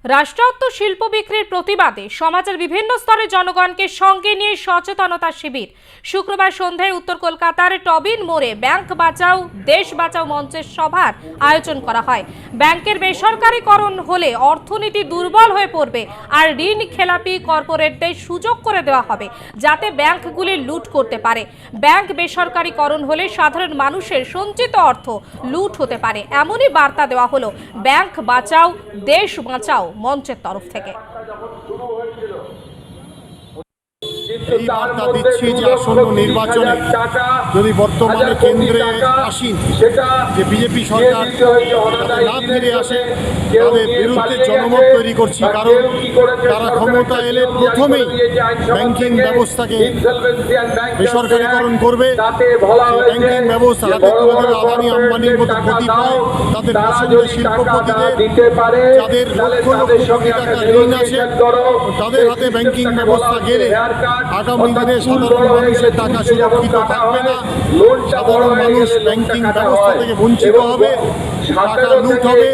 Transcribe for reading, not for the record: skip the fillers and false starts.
রাষ্ট্রায়ত্ত শিল্প বিক্রির প্রতিবাদে সমাজের বিভিন্ন স্তরের জনগণকে সঙ্গে নিয়ে সচেতনতা শিবির শুক্রবার সন্ধ্যায় উত্তর কলকাতার টবিন মোড়ে ব্যাংক বাঁচাও দেশ বাঁচাও মঞ্চের সভার আয়োজন করা হয়। ব্যাংকের বেসরকারীকরণ হলে অর্থনীতি দুর্বল হয়ে পড়বে আর ঋণ খেলাপি কর্পোরেটদের সুযোগ করে দেওয়া হবে যাতে ব্যাংকগুলি লুট করতে পারে। ব্যাংক বেসরকারীকরণ হলে সাধারণ মানুষের সঞ্চিত অর্থ লুট হতে পারে, এমনই বার্তা দেওয়া হলো ব্যাংক বাঁচাও দেশ বাঁচাও মঞ্চের তরফ থেকে। এই বার্তা দিচ্ছি যে আসন্ন নির্বাচনে যদি বর্তমানে কেন্দ্রে আসীন যে বিজেপি সরকার না ফিরে আসে, তাদের বিরুদ্ধে জনমত তৈরি করছি। কারণ তারা ক্ষমতা এলে প্রথমেই ব্যাংকিং ব্যবস্থাকে বেসরকারীকরণ করবে, ব্যাংকিং ব্যবস্থা হাতে তুলে দেবে আদানি আম্বানির মতো কতিপয় তাদের পছন্দের শিল্পপতিদের, যাদের লক্ষ লক্ষ কোটি টাকা ঋণ আছে, তাদের হাতে ব্যাংকিং ব্যবস্থা গেলে আগামী দিনে সাধারণ মানুষের টাকা সুরক্ষিত থাকবে না। সাধারণ মানুষ ব্যাংকিং ব্যবস্থা থেকে বঞ্চিত হবে, টাকা লুট হবে।